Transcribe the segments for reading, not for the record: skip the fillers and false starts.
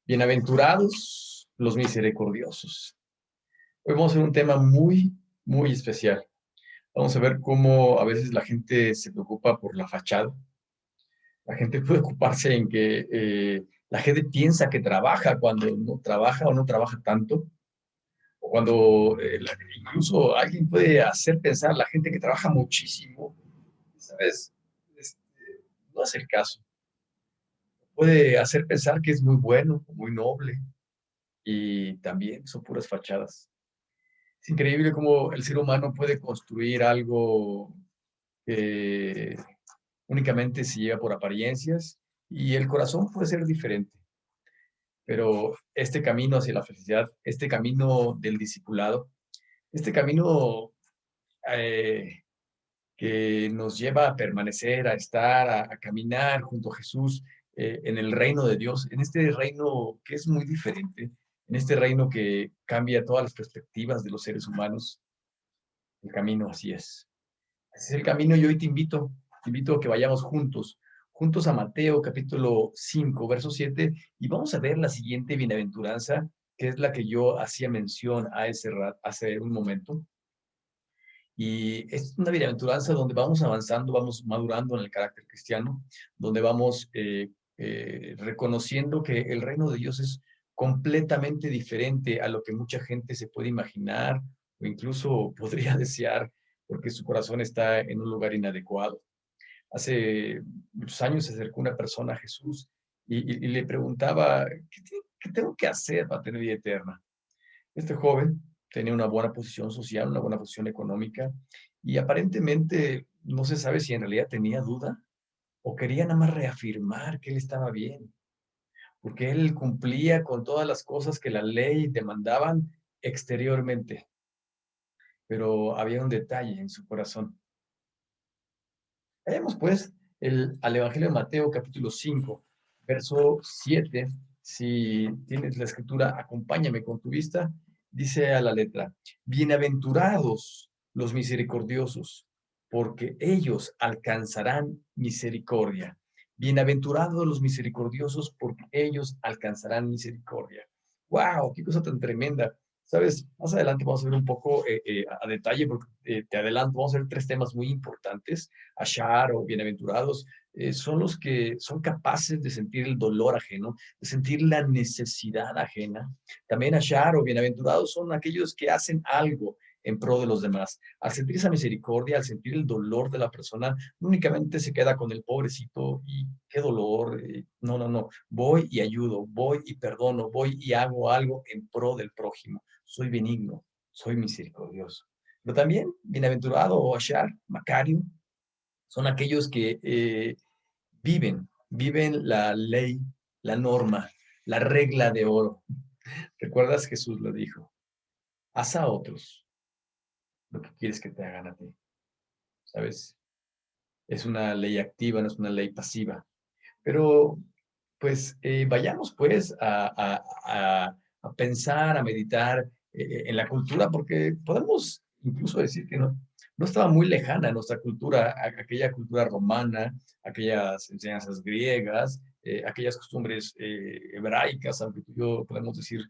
Bienaventurados los misericordiosos. Hoy vamos a ver un tema muy, muy especial. Vamos a ver cómo a veces la gente se preocupa por la fachada. La gente puede ocuparse en que la gente piensa que trabaja cuando no trabaja o no trabaja tanto. O cuando incluso alguien puede hacer pensar a la gente que trabaja muchísimo. ¿Sabes? Este, no es el caso. Puede hacer pensar que es muy bueno, muy noble. Y también son puras fachadas. Es increíble cómo el ser humano puede construir algo que únicamente se lleva por apariencias y el corazón puede ser diferente. Pero este camino hacia la felicidad, este camino del discipulado, este camino eh, que nos lleva a permanecer, a estar, a caminar junto a Jesús en el reino de Dios, en este reino que es muy diferente, en este reino que cambia todas las perspectivas de los seres humanos, el camino así es. Ese es el camino y hoy te invito a que vayamos juntos a Mateo capítulo 5, verso 7, y vamos a ver la siguiente bienaventuranza, que es la que yo hacía mención a hace un momento. Y es una bienaventuranza donde vamos avanzando, vamos madurando en el carácter cristiano, donde vamos reconociendo que el reino de Dios es completamente diferente a lo que mucha gente se puede imaginar o incluso podría desear, porque su corazón está en un lugar inadecuado. Hace muchos años se acercó una persona a Jesús y le preguntaba, ¿qué tengo que hacer para tener vida eterna? Este joven tenía una buena posición social, una buena posición económica, y aparentemente no se sabe si en realidad tenía duda o quería nada más reafirmar que él estaba bien, porque él cumplía con todas las cosas que la ley demandaban exteriormente, pero había un detalle en su corazón. Vayamos pues al Evangelio de Mateo, capítulo 5, verso 7. Si tienes la escritura, acompáñame con tu vista. Dice a la letra, bienaventurados los misericordiosos, porque ellos alcanzarán misericordia. Bienaventurados los misericordiosos, porque ellos alcanzarán misericordia. ¡Wow! ¡Qué cosa tan tremenda! Sabes, más adelante vamos a ver un poco a detalle, porque te adelanto, vamos a ver tres temas muy importantes. Ashar o bienaventurados, son los que son capaces de sentir el dolor ajeno, de sentir la necesidad ajena. También Ashar o bienaventurados son aquellos que hacen algo en pro de los demás. Al sentir esa misericordia, al sentir el dolor de la persona, no únicamente se queda con el pobrecito y qué dolor. No, no, no. Voy y ayudo, voy y perdono, voy y hago algo en pro del prójimo. Soy benigno, soy misericordioso. Pero también, bienaventurado o Ashar, Macario, son aquellos que viven la ley, la norma, la regla de oro. ¿Recuerdas? Jesús lo dijo. Haz a otros lo que quieres que te hagan a ti. ¿Sabes? Es una ley activa, no es una ley pasiva. Pero, pues, vayamos pues a pensar, a meditar en la cultura, porque podemos incluso decir que no estaba muy lejana nuestra cultura, aquella cultura romana, aquellas enseñanzas griegas, aquellas costumbres hebraicas, aunque tú y yo podemos decir,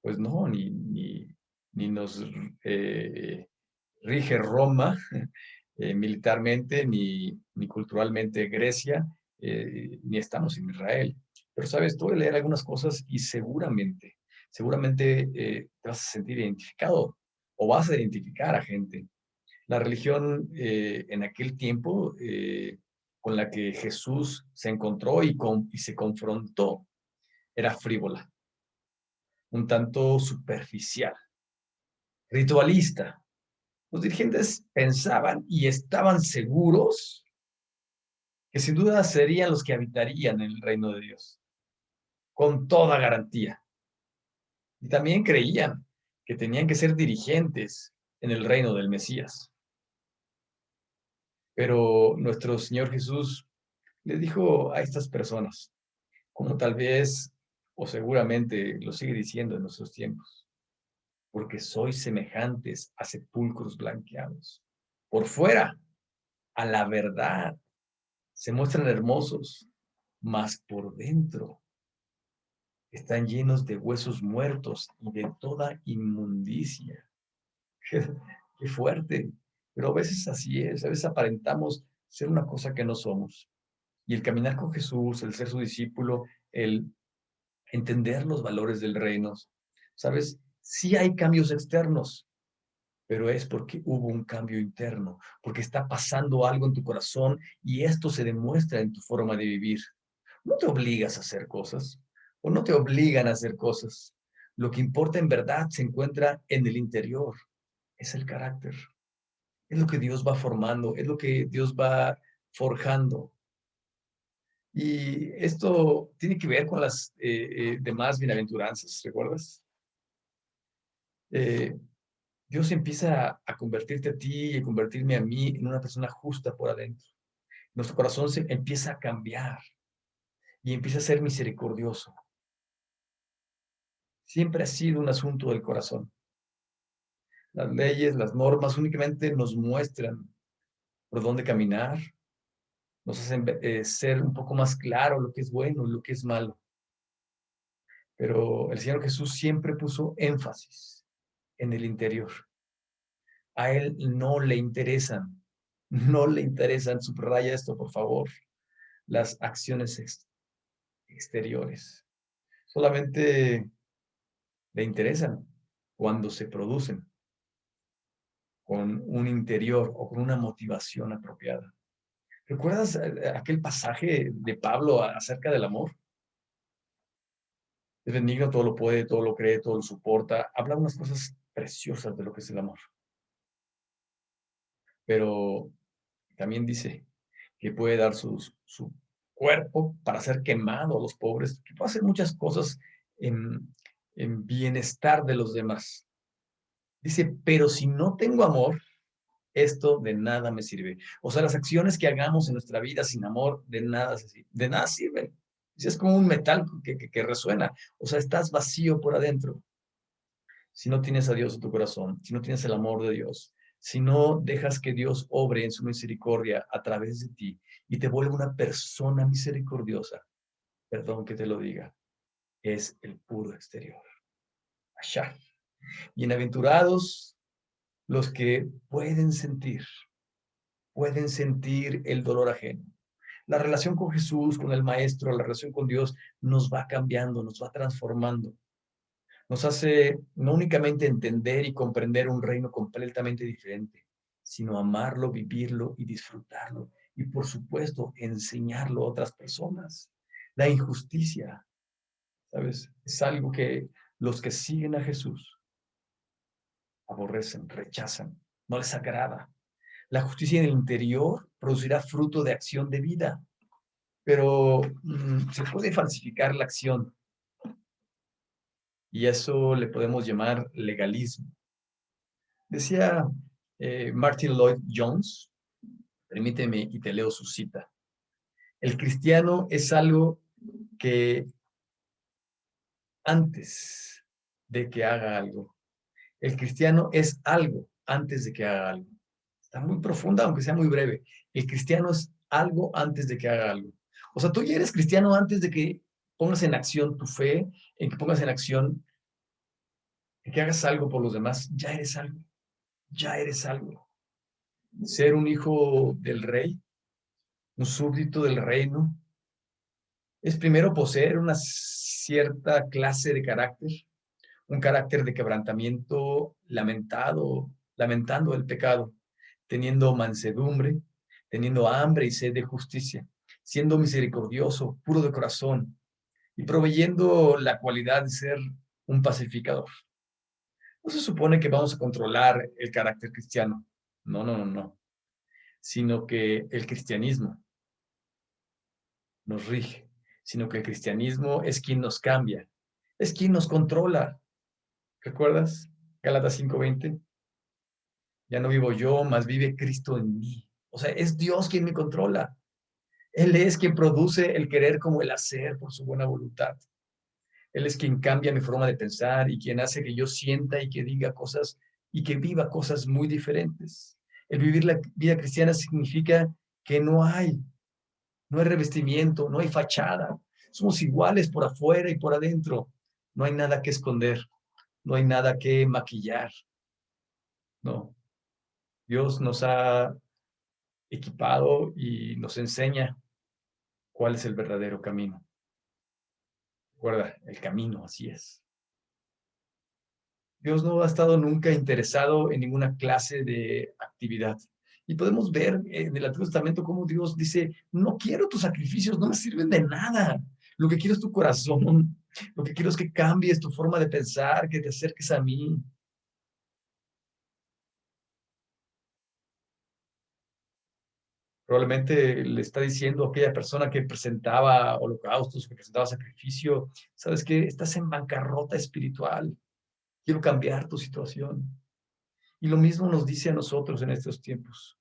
pues no, ni nos rige Roma militarmente, ni culturalmente Grecia, ni estamos en Israel. Pero sabes, tú vas a leer algunas cosas y seguramente te vas a sentir identificado o vas a identificar a gente. La religión en aquel tiempo con la que Jesús se encontró y se confrontó era frívola, un tanto superficial, ritualista. Los dirigentes pensaban y estaban seguros que sin duda serían los que habitarían en el reino de Dios, con toda garantía. Y también creían que tenían que ser dirigentes en el reino del Mesías. Pero nuestro Señor Jesús le dijo a estas personas, como tal vez o seguramente lo sigue diciendo en nuestros tiempos, porque sois semejantes a sepulcros blanqueados. Por fuera, a la verdad, se muestran hermosos, mas por dentro están llenos de huesos muertos y de toda inmundicia. Qué, qué fuerte. Pero a veces así es, a veces aparentamos ser una cosa que no somos. Y el caminar con Jesús, el ser su discípulo, el entender los valores del reino, ¿sabes? Sí hay cambios externos, pero es porque hubo un cambio interno, porque está pasando algo en tu corazón y esto se demuestra en tu forma de vivir. No te obligas a hacer cosas o no te obligan a hacer cosas. Lo que importa en verdad se encuentra en el interior, es el carácter, es lo que Dios va formando, es lo que Dios va forjando. Y esto tiene que ver con las demás bienaventuranzas, ¿recuerdas? Eh, Dios empieza a convertirte a ti y a convertirme a mí en una persona justa por adentro. Nuestro corazón se empieza a cambiar y empieza a ser misericordioso. Siempre ha sido un asunto del corazón. Las leyes, las normas únicamente nos muestran por dónde caminar, nos hacen ser un poco más claro lo que es bueno y lo que es malo. Pero el Señor Jesús siempre puso énfasis en el interior. A Él no le interesan, subraya esto por favor, las acciones exteriores. Solamente le interesan cuando se producen con un interior o con una motivación apropiada. ¿Recuerdas aquel pasaje de Pablo acerca del amor? Es benigno, todo lo puede, todo lo cree, todo lo soporta. Habla unas cosas preciosas de lo que es el amor. Pero también dice que puede dar su cuerpo para ser quemado a los pobres, que puede hacer muchas cosas en bienestar de los demás. Dice, pero si no tengo amor, esto de nada me sirve. O sea, las acciones que hagamos en nuestra vida sin amor, de nada sirven. Es como un metal que resuena. O sea, estás vacío por adentro. Si no tienes a Dios en tu corazón, si no tienes el amor de Dios, si no dejas que Dios obre en su misericordia a través de ti y te vuelve una persona misericordiosa, perdón que te lo diga, es el puro exterior. Allá. Bienaventurados los que pueden sentir el dolor ajeno. La relación con Jesús, con el Maestro, la relación con Dios nos va cambiando, nos va transformando. Nos hace no únicamente entender y comprender un reino completamente diferente, sino amarlo, vivirlo y disfrutarlo. Y por supuesto, enseñarlo a otras personas. La injusticia, ¿sabes? Es algo que los que siguen a Jesús aborrecen, rechazan, no les agrada. La justicia en el interior producirá fruto de acción de vida, pero se puede falsificar la acción y eso le podemos llamar legalismo. Decía Martin Lloyd Jones, permíteme y te leo su cita. El cristiano es algo que antes de que haga algo. El cristiano es algo antes de que haga algo. Está muy profunda, aunque sea muy breve. El cristiano es algo antes de que haga algo. O sea, tú ya eres cristiano antes de que pongas en acción tu fe, en que pongas en acción, en que hagas algo por los demás. Ya eres algo. Ya eres algo. Ser un hijo del rey, un súbdito del reino, es primero poseer una cierta clase de carácter, un carácter de quebrantamiento lamentando el pecado, teniendo mansedumbre, teniendo hambre y sed de justicia, siendo misericordioso, puro de corazón y proveyendo la cualidad de ser un pacificador. No se supone que vamos a controlar el carácter cristiano, no, no, no, no, sino que el cristianismo nos rige, sino que el cristianismo es quien nos cambia, es quien nos controla. ¿Recuerdas? Gálatas 5:20. Ya no vivo yo, mas vive Cristo en mí. O sea, es Dios quien me controla. Él es quien produce el querer como el hacer por su buena voluntad. Él es quien cambia mi forma de pensar y quien hace que yo sienta y que diga cosas y que viva cosas muy diferentes. El vivir la vida cristiana significa que no hay revestimiento, no hay fachada, Somos iguales por afuera y por adentro. No hay nada que esconder, no hay nada que maquillar. No, Dios nos ha equipado y nos enseña cuál es el verdadero camino. Recuerda, el camino, así es. Dios no ha estado nunca interesado en ninguna clase de actividad. Y podemos ver en el Antiguo Testamento cómo Dios dice, no quiero tus sacrificios, no me sirven de nada. Lo que quiero es tu corazón. Lo que quiero es que cambies tu forma de pensar, que te acerques a mí. Probablemente le está diciendo a aquella persona que presentaba holocaustos, que presentaba sacrificio, ¿sabes qué? Estás en bancarrota espiritual. Quiero cambiar tu situación. Y lo mismo nos dice a nosotros en estos tiempos.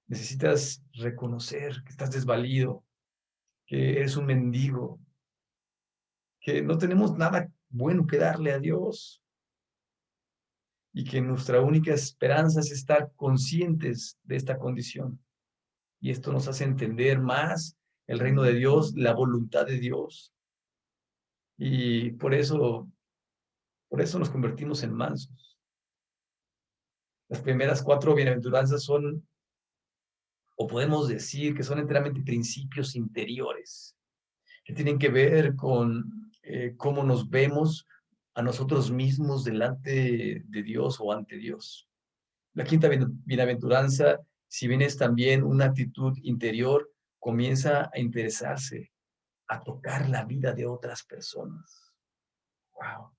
Necesitas reconocer que estás desvalido, que eres un mendigo, que no tenemos nada bueno que darle a Dios y que nuestra única esperanza es estar conscientes de esta condición. Y esto nos hace entender más el reino de Dios, la voluntad de Dios. Y por eso nos convertimos en mansos. Las primeras 4 bienaventuranzas son, o podemos decir que son enteramente principios interiores, que tienen que ver con cómo nos vemos a nosotros mismos delante de Dios o ante Dios. La quinta bienaventuranza, si bien es también una actitud interior, comienza a interesarse, a tocar la vida de otras personas. Wow.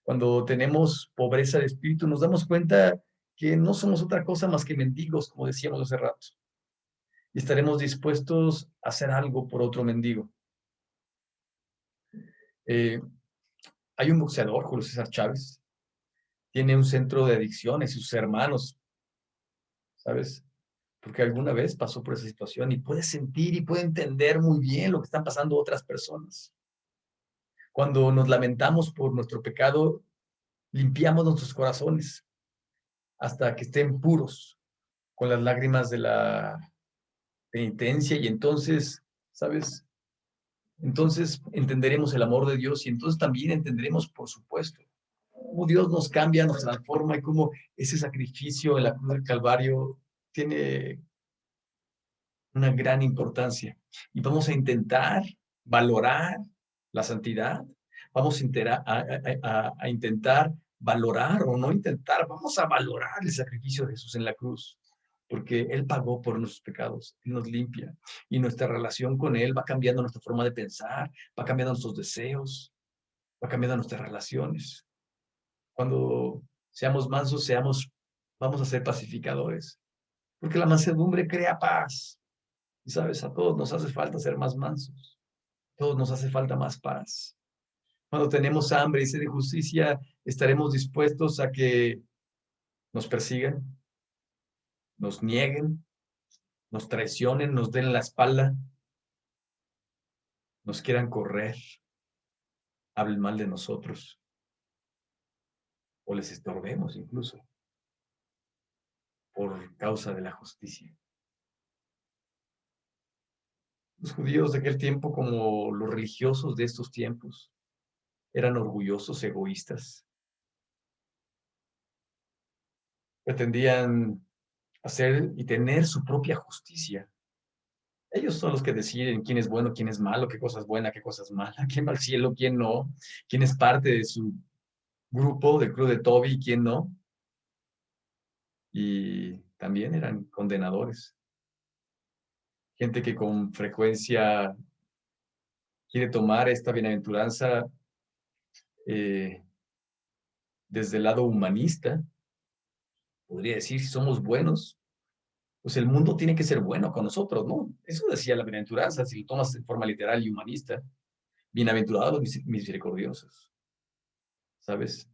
Cuando tenemos pobreza de espíritu, nos damos cuenta que no somos otra cosa más que mendigos, como decíamos hace rato, y estaremos dispuestos a hacer algo por otro mendigo. Eh, Hay un boxeador, Julio César Chávez, tiene un centro de adicciones y sus hermanos, ¿sabes? Porque alguna vez pasó por esa situación y puede sentir y puede entender muy bien lo que están pasando otras personas. Cuando nos lamentamos por nuestro pecado, limpiamos nuestros corazones hasta que estén puros con las lágrimas de la penitencia y entonces, ¿sabes? Entonces entenderemos el amor de Dios y entonces también entenderemos, por supuesto, cómo Dios nos cambia, nos transforma y cómo ese sacrificio en la cruz del Calvario tiene una gran importancia. Y vamos a intentar valorar la santidad, vamos a intentar valorar o no intentar, vamos a valorar el sacrificio de Jesús en la cruz, porque Él pagó por nuestros pecados, Él nos limpia y nuestra relación con Él va cambiando nuestra forma de pensar, va cambiando nuestros deseos, va cambiando nuestras relaciones. Cuando seamos mansos, vamos a ser pacificadores, porque la mansedumbre crea paz. Y sabes, a todos nos hace falta ser más mansos, a todos nos hace falta más paz. Cuando tenemos hambre y sed de justicia, estaremos dispuestos a que nos persigan, nos nieguen, nos traicionen, nos den la espalda, nos quieran correr, hablen mal de nosotros o les estorbemos incluso por causa de la justicia. Los judíos de aquel tiempo, como los religiosos de estos tiempos, eran orgullosos, egoístas, pretendían hacer y tener su propia justicia. Ellos son los que deciden quién es bueno, quién es malo, qué cosas buenas, qué cosas malas, quién va al cielo, quién no, quién es parte de su grupo, del club de Toby y quién no. Y también eran condenadores. Gente que con frecuencia quiere tomar esta bienaventuranza eh, desde el lado humanista. Podría decir, si somos buenos, pues el mundo tiene que ser bueno con nosotros, ¿no? Eso decía la bienaventuranza, si lo tomas de forma literal y humanista. Bienaventurados los misericordiosos, ¿sabes?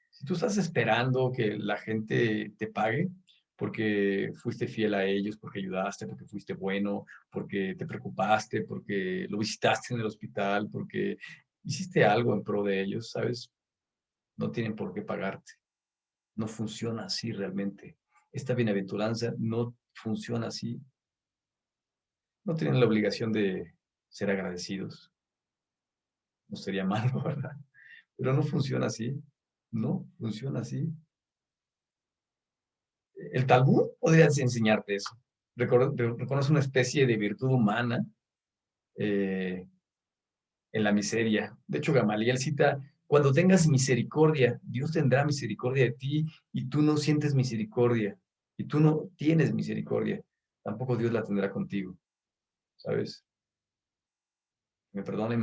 Si tú estás esperando que la gente te pague porque fuiste fiel a ellos, porque ayudaste, porque fuiste bueno, porque te preocupaste, porque lo visitaste en el hospital, porque hiciste algo en pro de ellos, ¿sabes? No tienen por qué pagarte. No funciona así realmente. Esta bienaventuranza no funciona así. No tienen la obligación de ser agradecidos. No sería malo, ¿verdad? Pero no funciona así. No funciona así. El Talmud podría enseñarte eso. Reconoce una especie de virtud humana eh, en la miseria. De hecho, Gamaliel cita, cuando tengas misericordia, Dios tendrá misericordia de ti y tú no sientes misericordia y tú no tienes misericordia. Tampoco Dios la tendrá contigo, ¿sabes? Me perdone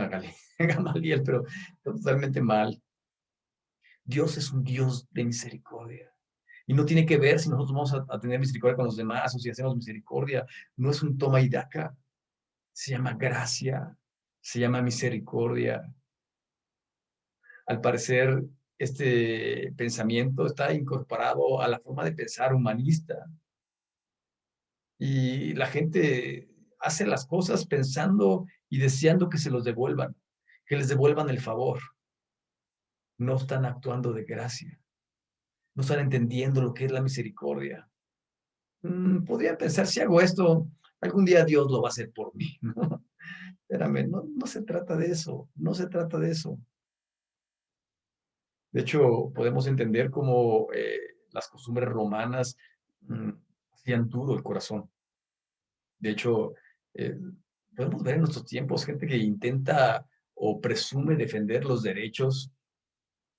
Gamaliel, pero está totalmente mal. Dios es un Dios de misericordia. Y no tiene que ver si nosotros vamos a tener misericordia con los demás o si hacemos misericordia. No es un toma y daca. Se llama gracia, se llama misericordia. Al parecer, este pensamiento está incorporado a la forma de pensar humanista. Y la gente hace las cosas pensando y deseando que se los devuelvan, que les devuelvan el favor. No están actuando de gracia. No están entendiendo lo que es la misericordia. Podrían pensar, si hago esto, algún día Dios lo va a hacer por mí. ¿No? Espérame, no se trata de eso, no se trata de eso. De hecho, podemos entender cómo las costumbres romanas hacían duro el corazón. De hecho, eh, podemos ver en nuestros tiempos gente que intenta o presume defender los derechos,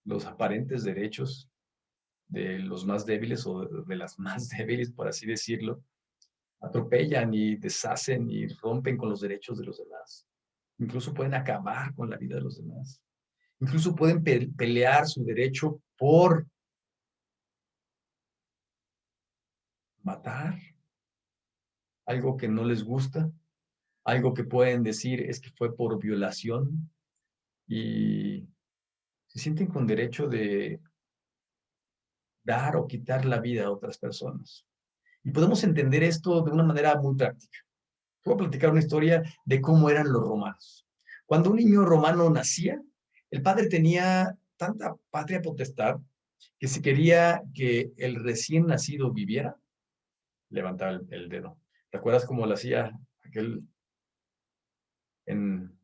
los aparentes derechos de los más débiles o de las más débiles, por así decirlo. Atropellan y deshacen y rompen con los derechos de los demás. Incluso pueden acabar con la vida de los demás. Incluso pueden pelear su derecho por matar algo que no les gusta, algo que pueden decir es que fue por violación y se sienten con derecho de dar o quitar la vida a otras personas. Y podemos entender esto de una manera muy práctica. Voy a platicar una historia de cómo eran los romanos. Cuando un niño romano nacía, el padre tenía tanta patria potestad que si quería que el recién nacido viviera, levantaba el dedo. ¿Te acuerdas cómo lo hacía aquel en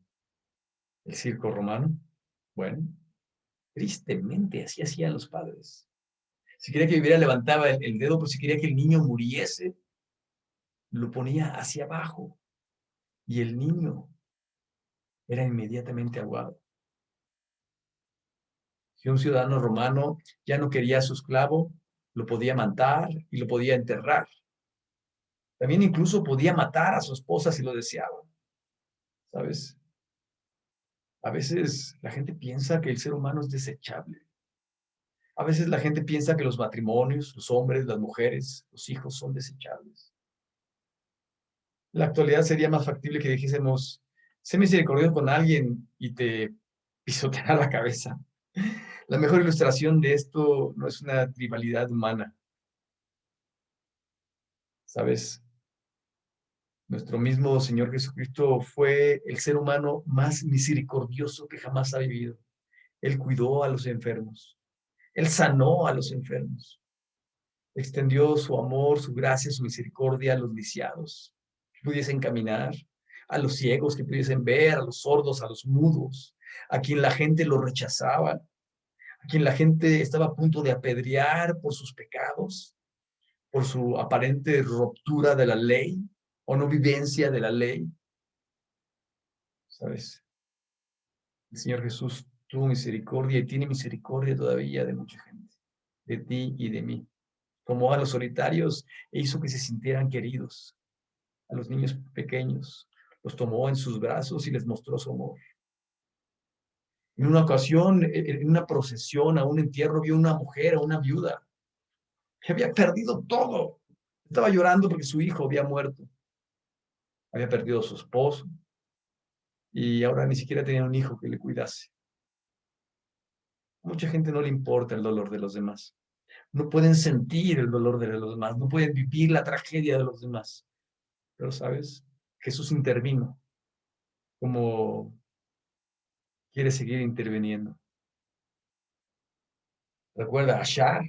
el circo romano? Bueno, tristemente así hacían los padres. Si quería que viviera, levantaba el dedo, pero si quería que el niño muriese, lo ponía hacia abajo y el niño era inmediatamente ahogado. Si un ciudadano romano ya no quería a su esclavo, lo podía matar y lo podía enterrar. También incluso podía matar a su esposa si lo deseaba. ¿Sabes? A veces la gente piensa que el ser humano es desechable. A veces la gente piensa que los matrimonios, los hombres, las mujeres, los hijos son desechables. En la actualidad sería más factible que dijésemos, sé misericordioso con alguien y te pisoteará la cabeza. La mejor ilustración de esto no es una tribalidad humana, ¿sabes? Nuestro mismo Señor Jesucristo fue el ser humano más misericordioso que jamás ha vivido. Él cuidó a los enfermos. Él sanó a los enfermos. Extendió su amor, su gracia, su misericordia a los lisiados, que pudiesen caminar, a los ciegos que pudiesen ver, a los sordos, a los mudos, a quien la gente lo rechazaba, a quien la gente estaba a punto de apedrear por sus pecados, por su aparente ruptura de la ley o no vivencia de la ley. ¿Sabes? El Señor Jesús tuvo misericordia y tiene misericordia todavía de mucha gente, de ti y de mí. Tomó a los solitarios e hizo que se sintieran queridos. A los niños pequeños los tomó en sus brazos y les mostró su amor. En una ocasión, en una procesión, a un entierro, vio una mujer, a una viuda, que había perdido todo. Estaba llorando porque su hijo había muerto. Había perdido a su esposo y ahora ni siquiera tenía un hijo que le cuidase. A mucha gente no le importa el dolor de los demás. No pueden sentir el dolor de los demás, no pueden vivir la tragedia de los demás. Pero, ¿sabes? Jesús intervino como quiere seguir interviniendo. Recuerda, Ashar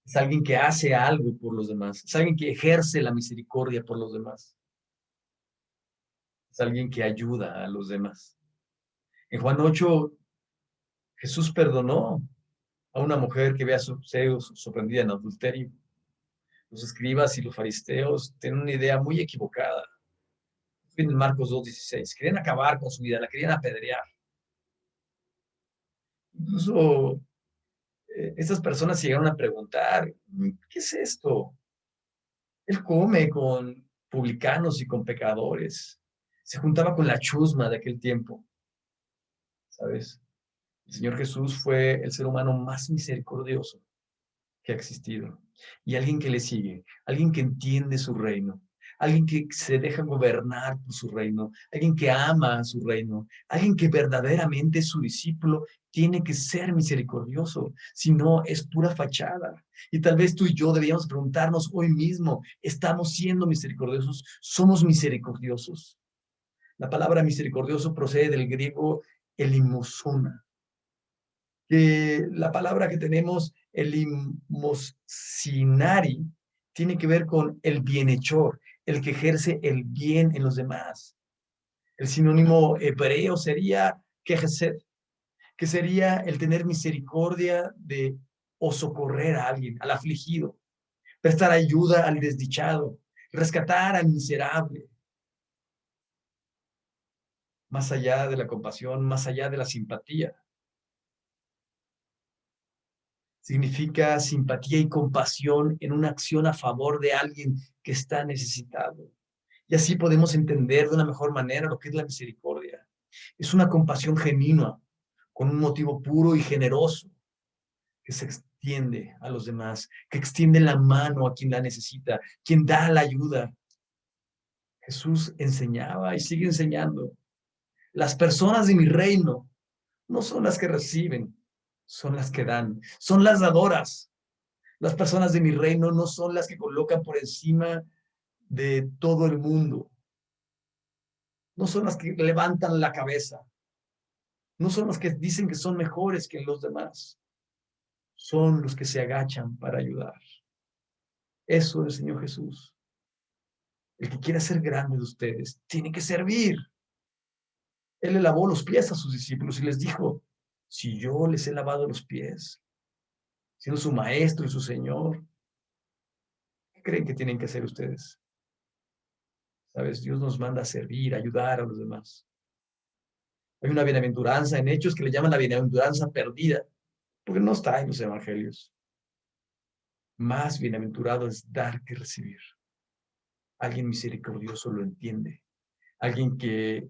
es alguien que hace algo por los demás, es alguien que ejerce la misericordia por los demás. es alguien que ayuda a los demás. En Juan 8, Jesús perdonó a una mujer que había sido sorprendida en adulterio. Los escribas y los fariseos tienen una idea muy equivocada. En Marcos 2:16, querían acabar con su vida, la querían apedrear. Incluso estas personas llegaron a preguntar, ¿qué es esto? Él come con publicanos y con pecadores. Se juntaba con la chusma de aquel tiempo, ¿sabes? El Señor Jesús fue el ser humano más misericordioso que ha existido. Y alguien que le sigue, alguien que entiende su reino, alguien que se deja gobernar por su reino, alguien que ama su reino, alguien que verdaderamente es su discípulo, tiene que ser misericordioso, si no es pura fachada. Y tal vez tú y yo deberíamos preguntarnos hoy mismo, ¿estamos siendo misericordiosos? ¿Somos misericordiosos? La palabra misericordioso procede del griego elimosona, que la palabra que tenemos, el imosinari, tiene que ver con el bienhechor, el que ejerce el bien en los demás. El sinónimo hebreo sería quejesed, que sería el tener misericordia de o socorrer a alguien, al afligido, prestar ayuda al desdichado, rescatar al miserable. Más allá de la compasión, más allá de la simpatía. Significa simpatía y compasión en una acción a favor de alguien que está necesitado. Y así podemos entender de una mejor manera lo que es la misericordia. Es una compasión genuina, con un motivo puro y generoso, que se extiende a los demás, que extiende la mano a quien la necesita, quien da la ayuda. Jesús enseñaba y sigue enseñando. Las personas de mi reino no son las que reciben, son las que dan, son las dadoras. Las personas de mi reino no son las que colocan por encima de todo el mundo. No son las que levantan la cabeza. No son las que dicen que son mejores que los demás. Son los que se agachan para ayudar. Eso es el Señor Jesús. El que quiera ser grande de ustedes tiene que servir. Él le lavó los pies a sus discípulos y les dijo, si yo les he lavado los pies, siendo su maestro y su Señor, ¿qué creen que tienen que hacer ustedes? ¿Sabes? Dios nos manda a servir, a ayudar a los demás. Hay una bienaventuranza en Hechos que le llaman la bienaventuranza perdida, porque no está en los evangelios. Más bienaventurado es dar que recibir. Alguien misericordioso lo entiende. Alguien que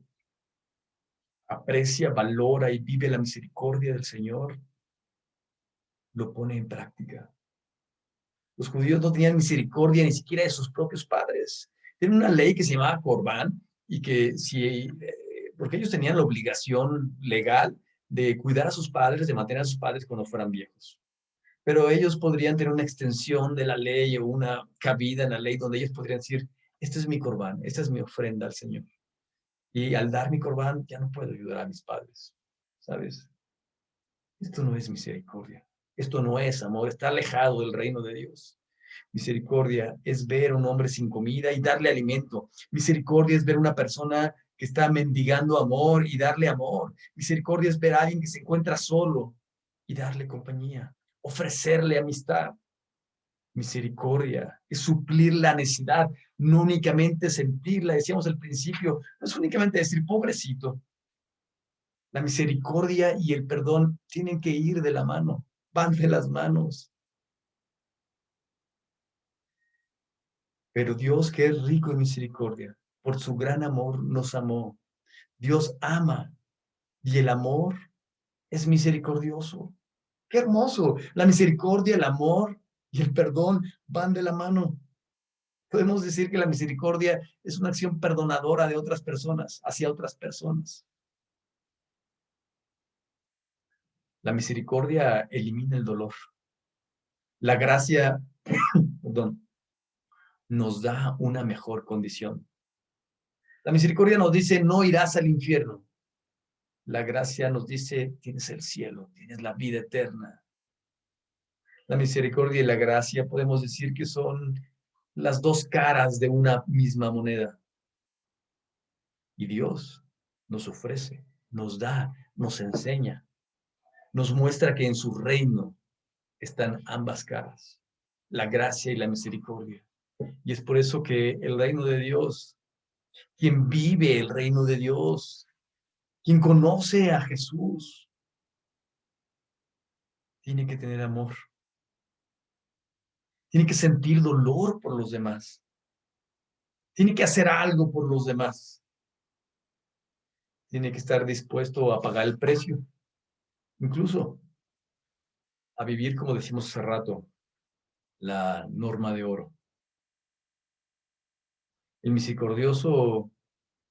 aprecia, valora y vive la misericordia del Señor, lo pone en práctica. Los judíos no tenían misericordia ni siquiera de sus propios padres. Tienen una ley que se llamaba Corbán y que si, porque ellos tenían la obligación legal de cuidar a sus padres, de mantener a sus padres cuando fueran viejos. Pero ellos podrían tener una extensión de la ley o una cabida en la ley donde ellos podrían decir, este es mi corbán, esta es mi ofrenda al Señor. Y al dar mi corbán ya no puedo ayudar a mis padres, ¿sabes? Esto no es misericordia, esto no es amor, está alejado del reino de Dios. Misericordia es ver a un hombre sin comida y darle alimento. Misericordia es ver a una persona que está mendigando amor y darle amor. Misericordia es ver a alguien que se encuentra solo y darle compañía, ofrecerle amistad. Misericordia es suplir la necesidad, no únicamente sentirla. Decíamos al principio, no es únicamente decir pobrecito. La misericordia y el perdón tienen que ir de la mano, van de las manos. Pero Dios, que es rico en misericordia, por su gran amor nos amó. Dios ama y el amor es misericordioso. ¡Qué hermoso! La misericordia, el amor y el perdón van de la mano. Podemos decir que la misericordia es una acción perdonadora de otras personas hacia otras personas. La misericordia elimina el dolor. La gracia, perdón, nos da una mejor condición. La misericordia nos dice, no irás al infierno. La gracia nos dice, tienes el cielo, tienes la vida eterna. La misericordia y la gracia podemos decir que son las dos caras de una misma moneda. Y Dios nos ofrece, nos da, nos enseña, nos muestra que en su reino están ambas caras, la gracia y la misericordia. Y es por eso que el reino de Dios, quien vive el reino de Dios, quien conoce a Jesús, tiene que tener amor, tiene que sentir dolor por los demás, tiene que hacer algo por los demás, tiene que estar dispuesto a pagar el precio, incluso a vivir, como decimos hace rato, la norma de oro. El misericordioso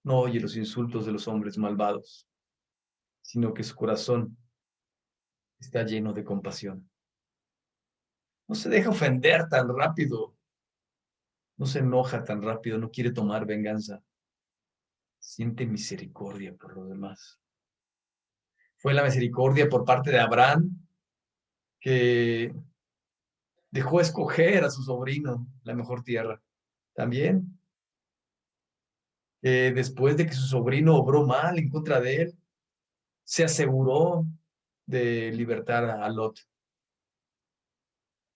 no oye los insultos de los hombres malvados, sino que su corazón está lleno de compasión. No se deja ofender tan rápido, no se enoja tan rápido, no quiere tomar venganza. Siente misericordia por los demás. Fue la misericordia por parte de Abraham que dejó escoger a su sobrino la mejor tierra. También, después de que su sobrino obró mal en contra de él, se aseguró de libertar a Lot.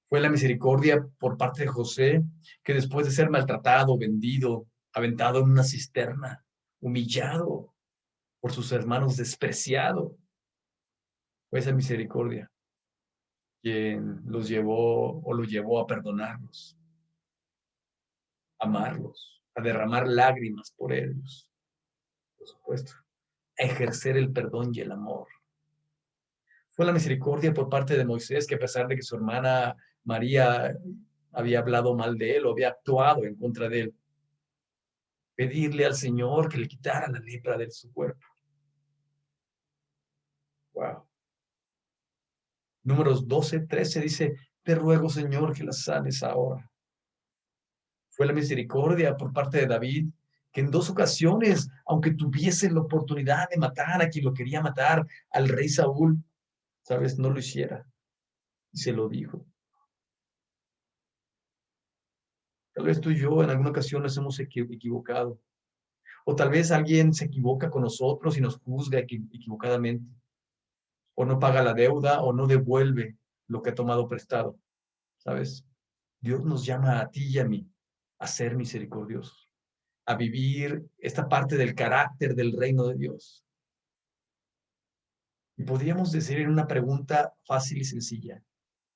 Fue la misericordia por parte de José, que después de ser maltratado, vendido, aventado en una cisterna, humillado por sus hermanos, despreciado, fue esa misericordia quien los llevó o lo llevó a perdonarlos, a amarlos, a derramar lágrimas por ellos, por supuesto, a ejercer el perdón y el amor. Fue la misericordia por parte de Moisés, que a pesar de que su hermana María había hablado mal de él o había actuado en contra de él, pedirle al Señor que le quitara la lepra de su cuerpo. Wow. Números 12:13 dice, te ruego, Señor, que la sanes ahora. Fue la misericordia por parte de David, que en 2 ocasiones, aunque tuviese la oportunidad de matar a quien lo quería matar, al rey Saúl, ¿sabes? No lo hiciera. Y se lo dijo. Tal vez tú y yo en alguna ocasión nos hemos equivocado. O tal vez alguien se equivoca con nosotros y nos juzga equivocadamente. O no paga la deuda o no devuelve lo que ha tomado prestado. ¿Sabes? Dios nos llama a ti y a mí a ser misericordiosos, a vivir esta parte del carácter del reino de Dios. Y podríamos decir en una pregunta fácil y sencilla,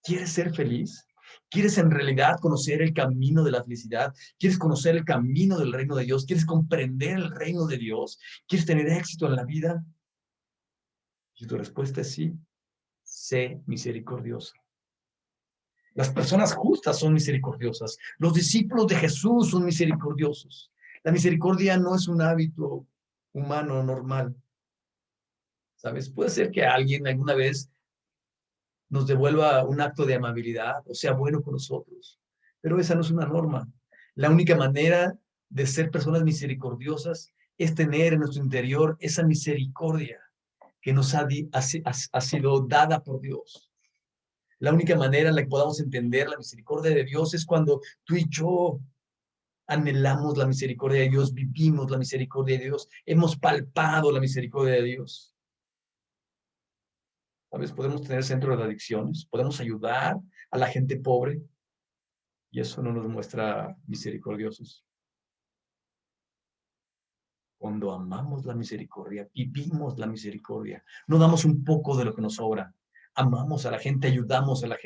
¿quieres ser feliz? ¿Quieres en realidad conocer el camino de la felicidad? ¿Quieres conocer el camino del reino de Dios? ¿Quieres comprender el reino de Dios? ¿Quieres tener éxito en la vida? Y tu respuesta es sí, sé misericordioso. Las personas justas son misericordiosas. Los discípulos de Jesús son misericordiosos. La misericordia no es un hábito humano normal. ¿Sabes? Puede ser que alguien alguna vez nos devuelva un acto de amabilidad o sea bueno con nosotros, pero esa no es una norma. La única manera de ser personas misericordiosas es tener en nuestro interior esa misericordia que nos ha sido dada por Dios. La única manera en la que podamos entender la misericordia de Dios es cuando tú y yo anhelamos la misericordia de Dios, vivimos la misericordia de Dios, hemos palpado la misericordia de Dios. ¿Sabes? Podemos tener centro de adicciones, podemos ayudar a la gente pobre y eso no nos muestra misericordiosos. Cuando amamos la misericordia, vivimos la misericordia, no damos un poco de lo que nos sobra. Amamos a la gente, ayudamos a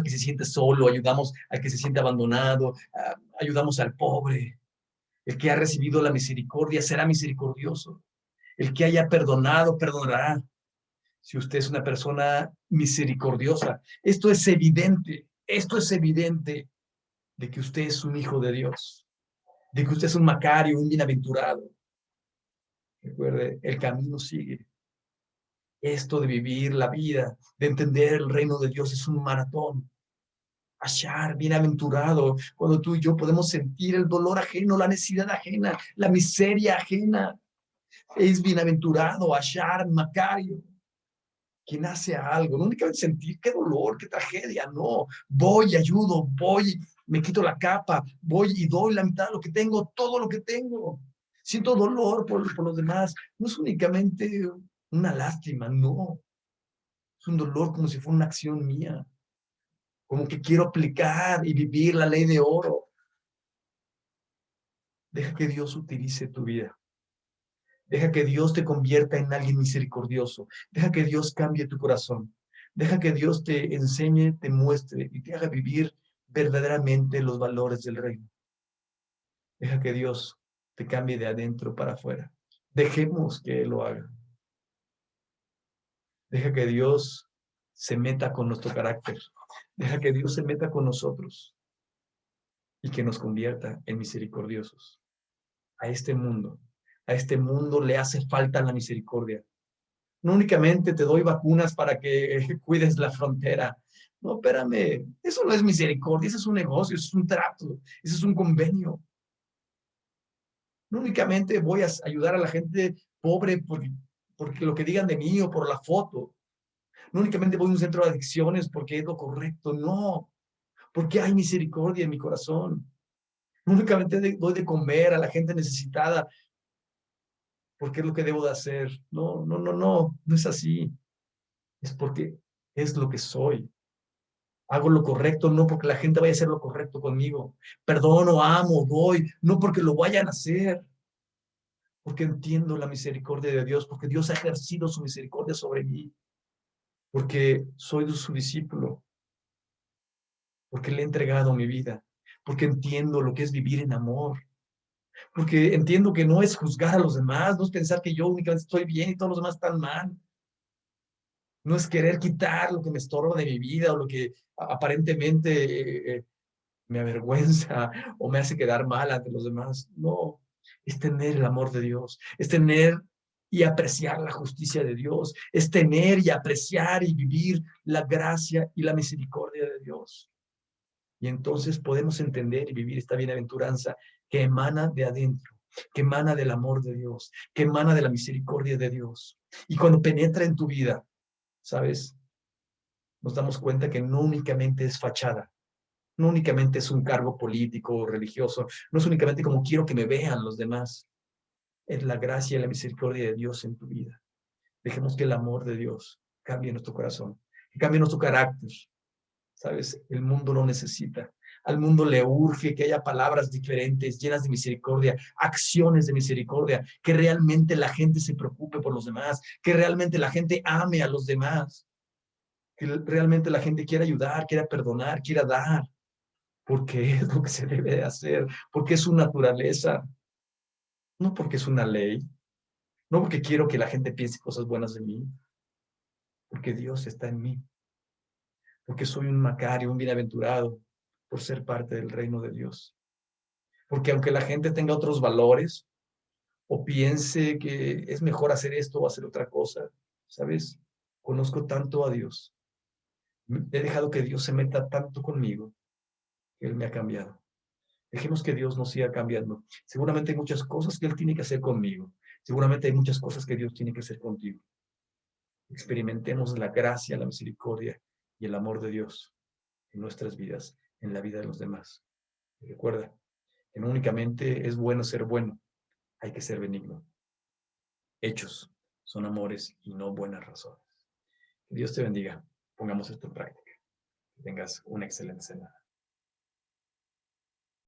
que se siente solo, ayudamos a que se siente abandonado, ayudamos al pobre. El que ha recibido la misericordia será misericordioso. El que haya perdonado, perdonará. Si usted es una persona misericordiosa, esto es evidente de que usted es un hijo de Dios, de que usted es un Macario, un bienaventurado. Recuerde, el camino sigue. Esto de vivir la vida, de entender el reino de Dios es un maratón. Achar, bienaventurado, cuando tú y yo podemos sentir el dolor ajeno, la necesidad ajena, la miseria ajena. Es bienaventurado, Achar, Macario. Quien hace algo, no únicamente sentir qué dolor, qué tragedia, no, voy, ayudo, voy, me quito la capa, voy y doy la mitad de lo que tengo, todo lo que tengo. Siento dolor por los demás. No es únicamente una lástima, no. Es un dolor como si fuera una acción mía. Como que quiero aplicar y vivir la ley de oro. Deja que Dios utilice tu vida. Deja que Dios te convierta en alguien misericordioso. Deja que Dios cambie tu corazón. Deja que Dios te enseñe, te muestre y te haga vivir verdaderamente los valores del reino. Deja que Dios te cambie de adentro para afuera. Dejemos que Él lo haga. Deja que Dios se meta con nuestro carácter. Deja que Dios se meta con nosotros y que nos convierta en misericordiosos. A este mundo le hace falta la misericordia. No únicamente te doy vacunas para que cuides la frontera. No, espérame, eso no es misericordia, ese es un negocio, eso es un trato, ese es un convenio. No únicamente voy a ayudar a la gente pobre porque lo que digan de mí o por la foto. No únicamente voy a un centro de adicciones porque es lo correcto, no, porque hay misericordia en mi corazón. No únicamente doy de comer a la gente necesitada porque es lo que debo de hacer. No, no, no, no, no es así. Es porque es lo que soy. Hago lo correcto, no porque la gente vaya a hacer lo correcto conmigo. Perdono, amo, doy, no porque lo vayan a hacer, porque entiendo la misericordia de Dios, porque Dios ha ejercido su misericordia sobre mí, porque soy su discípulo, porque le he entregado mi vida, porque entiendo lo que es vivir en amor, porque entiendo que no es juzgar a los demás, no es pensar que yo únicamente estoy bien y todos los demás están mal. No es querer quitar lo que me estorba de mi vida o lo que aparentemente me avergüenza o me hace quedar mal ante los demás. No, es tener el amor de Dios, es tener y apreciar la justicia de Dios, es tener y apreciar y vivir la gracia y la misericordia de Dios. Y entonces podemos entender y vivir esta bienaventuranza que emana de adentro, que emana del amor de Dios, que emana de la misericordia de Dios. Y cuando penetra en tu vida, ¿sabes? Nos damos cuenta que no únicamente es fachada, no únicamente es un cargo político o religioso, no es únicamente como quiero que me vean los demás, es la gracia y la misericordia de Dios en tu vida. Dejemos que el amor de Dios cambie nuestro corazón, que cambie nuestro carácter. ¿Sabes? El mundo lo necesita. Al mundo le urge que haya palabras diferentes, llenas de misericordia, acciones de misericordia, que realmente la gente se preocupe por los demás, que realmente la gente ame a los demás, que realmente la gente quiera ayudar, quiera perdonar, quiera dar, porque es lo que se debe de hacer, porque es su naturaleza, no porque es una ley, no porque quiero que la gente piense cosas buenas de mí, porque Dios está en mí, porque soy un Macario, un bienaventurado, por ser parte del reino de Dios. Porque aunque la gente tenga otros valores o piense que es mejor hacer esto o hacer otra cosa, ¿sabes? Conozco tanto a Dios. He dejado que Dios se meta tanto conmigo que Él me ha cambiado. Dejemos que Dios nos siga cambiando. Seguramente hay muchas cosas que Él tiene que hacer conmigo. Seguramente hay muchas cosas que Dios tiene que hacer contigo. Experimentemos la gracia, la misericordia y el amor de Dios en nuestras vidas, en la vida de los demás. Y recuerda que no únicamente es bueno ser bueno, hay que ser benigno. Hechos son amores y no buenas razones. Que Dios te bendiga. Pongamos esto en práctica. Que tengas una excelente semana.